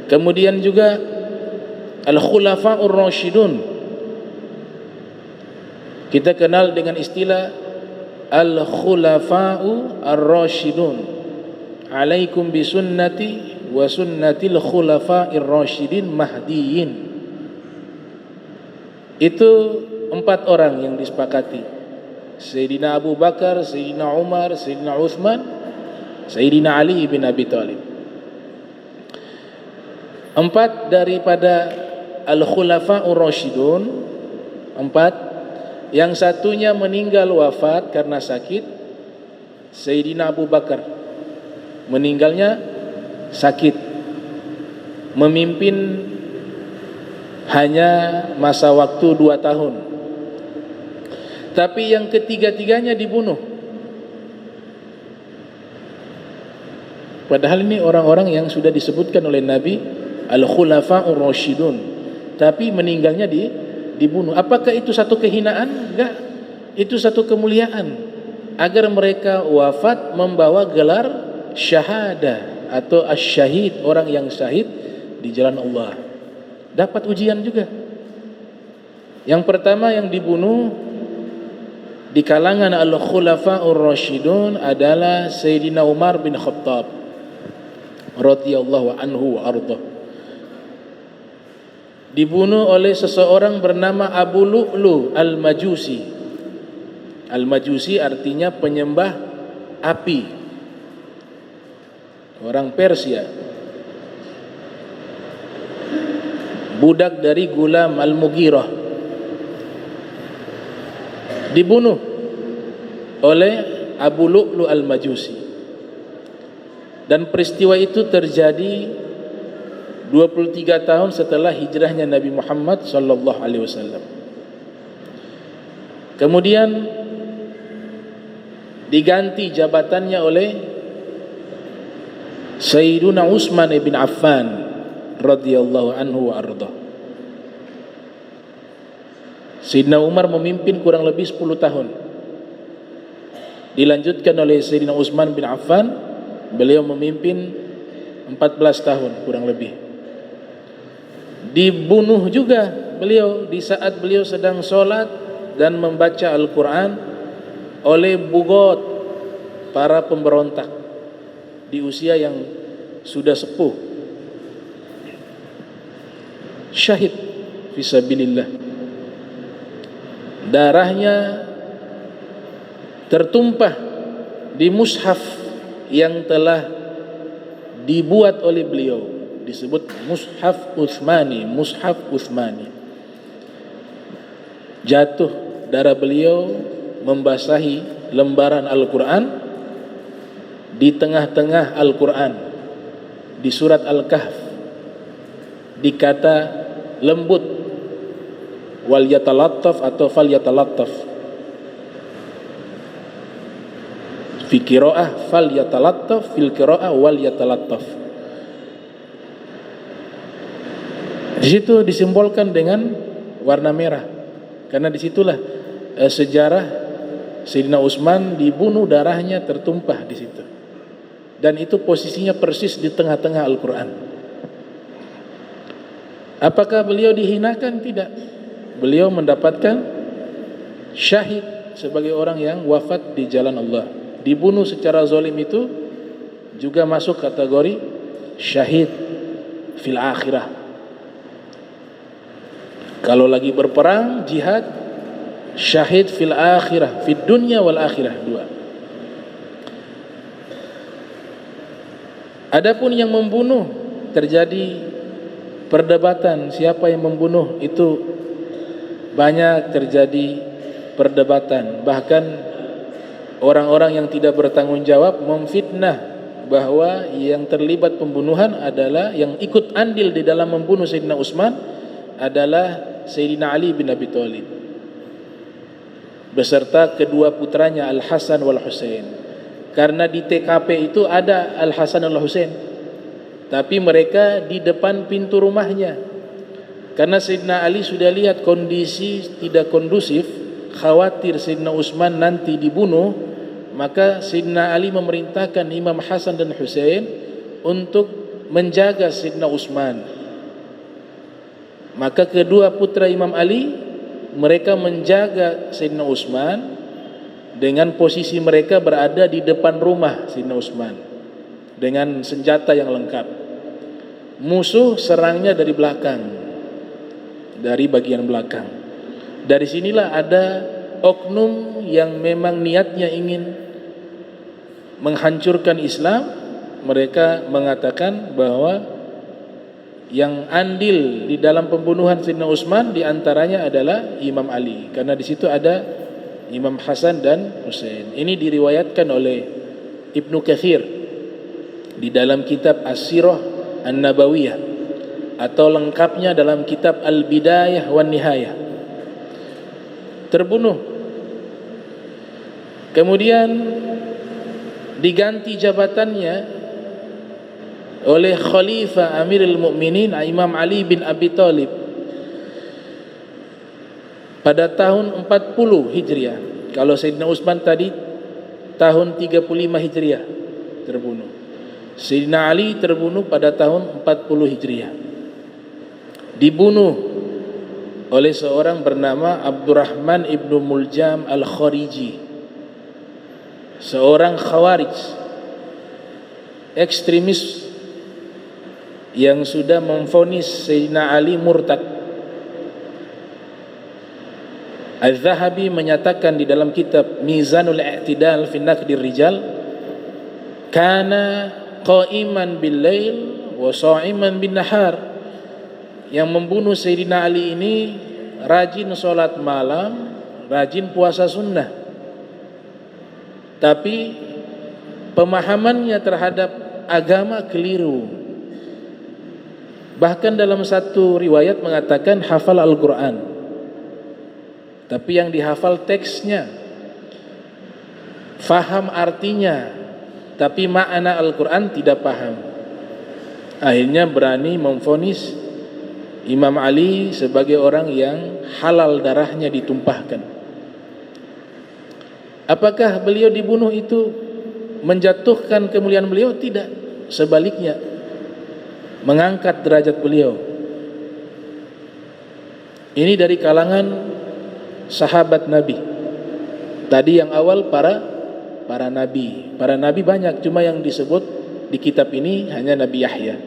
Kemudian juga Al-Khulafa'ur Rasyidun, kita kenal dengan istilah Al-Khulafa'u Ar-Rasyidun. Alaikum bisunnati wa sunnatil khulafa'ir rasyidin mahdiyin. Itu 4 orang yang disepakati. Sayyidina Abu Bakar, Sayyidina Umar, Sayyidina Uthman, Sayyidina Ali bin Abi Thalib. 4 daripada Al-Khulafa'ur Rasyidun, 4, yang satunya meninggal wafat karena sakit. Sayyidina Abu Bakar meninggalnya sakit, memimpin hanya masa waktu 2 tahun. Tapi yang ketiga-tiganya dibunuh. Padahal ini orang-orang yang sudah disebutkan oleh Nabi Al-Khulafa'ur Rasyidun, tapi meninggalnya dibunuh. Apakah itu satu kehinaan? Enggak. Itu satu kemuliaan, agar mereka wafat membawa gelar syahada atau asyahid, orang yang syahid di jalan Allah. Dapat ujian juga. Yang pertama yang dibunuh di kalangan Al-Khulafa'ur Rasyidun adalah Sayyidina Umar bin Khattab radhiyallahu anhu wa ardhah. Dibunuh oleh seseorang bernama Abu Lu'lu Al-Majusi. Al-Majusi artinya penyembah api, orang Persia, budak dari Gulam Al-Mughirah. Dibunuh oleh Abu Lu'lu Al-Majusi. Dan peristiwa itu terjadi 23 tahun setelah hijrahnya Nabi Muhammad sallallahu alaihi wasallam. Kemudian diganti jabatannya oleh Sayyiduna Utsman bin Affan radhiyallahu anhu wa ardhah. Sayyidina Umar memimpin kurang lebih 10 tahun. Dilanjutkan oleh Sayyidina Utsman bin Affan, beliau memimpin 14 tahun kurang lebih. Dibunuh juga beliau di saat beliau sedang sholat dan membaca Al-Quran oleh bugot, para pemberontak di usia yang sudah sepuh. Syahid fisabilillah. Darahnya tertumpah di mushaf yang telah dibuat oleh beliau, disebut Mushaf Utsmani, Mushaf Utsmani. Jatuh darah beliau membasahi lembaran Al-Quran, di tengah-tengah Al-Quran, di surat Al-Kahf, di kata lembut, wal yatalattaf atau fal yatalattaf. Fi qiraah fal yatalattaf, fil qiraah wal yatalattaf. Di situ disimbolkan dengan warna merah, karena disitulah sejarah Sayyidina Utsman dibunuh, darahnya tertumpah di situ, dan itu posisinya persis di tengah-tengah Al-Quran. Apakah beliau dihinakan? Tidak. Beliau mendapatkan syahid sebagai orang yang wafat di jalan Allah. Dibunuh secara zalim itu juga masuk kategori syahid fil akhirah. Kalau lagi berperang, jihad, syahid fil akhirah, fid dunya wal akhirah, 2. Adapun yang membunuh, terjadi perdebatan siapa yang membunuh. Itu banyak terjadi perdebatan. Bahkan orang-orang yang tidak bertanggung jawab memfitnah bahwa yang terlibat pembunuhan adalah, yang ikut andil di dalam membunuh Sayyidina Utsman adalah Sayyidina Ali bin Abi Thalib beserta kedua putranya Al-Hasan wal Husain. Karena di TKP itu ada Al-Hasan wal Husain, tapi mereka di depan pintu rumahnya. Karena Sayyidina Ali sudah lihat kondisi tidak kondusif, khawatir Sayyidina Utsman nanti dibunuh, maka Sayyidina Ali memerintahkan Imam Hasan dan Husain untuk menjaga Sayyidina Utsman. Maka kedua putra Imam Ali, mereka menjaga Sayyidina Utsman dengan posisi mereka berada di depan rumah Sayyidina Utsman dengan senjata yang lengkap. Musuh serangnya dari belakang, dari bagian belakang. Dari sinilah ada oknum yang memang niatnya ingin menghancurkan Islam. Mereka mengatakan bahwa yang andil di dalam pembunuhan Sayyidina Utsman diantaranya adalah Imam Ali, karena di situ ada Imam Hasan dan Husain. Ini diriwayatkan oleh Ibnu Katsir di dalam kitab As-Sirah An-Nabawiyah, atau lengkapnya dalam kitab Al-Bidayah wan Nihayah. Terbunuh, kemudian diganti jabatannya oleh Khalifah Amirul Mukminin Imam Ali bin Abi Thalib pada tahun 40 Hijriah. Kalau Sayyidina Utsman tadi tahun 35 Hijriah terbunuh. Sayyidina Ali terbunuh pada tahun 40 Hijriah. Dibunuh oleh seorang bernama Abdurrahman ibnu Muljam al-Khariji, seorang Khawarij, ekstremis yang sudah memvonis Sayyidina Ali murtad. Az-Zahabi menyatakan di dalam kitab Mizanul I'tidal fi Naqdir Rijal, kana qa'iman bil lail wa sha'iman bin nahar. Yang membunuh Sayyidina Ali ini rajin sholat malam, rajin puasa sunnah, tapi pemahamannya terhadap agama keliru. Bahkan dalam satu riwayat mengatakan hafal Al-Quran, tapi yang dihafal teksnya, faham artinya, tapi makna Al-Quran tidak paham. Akhirnya berani memvonis Imam Ali sebagai orang yang halal darahnya ditumpahkan. Apakah beliau dibunuh itu menjatuhkan kemuliaan beliau? Tidak, sebaliknya mengangkat derajat beliau. Ini dari kalangan sahabat Nabi. Tadi yang awal para nabi banyak, cuma yang disebut di kitab ini hanya Nabi Yahya.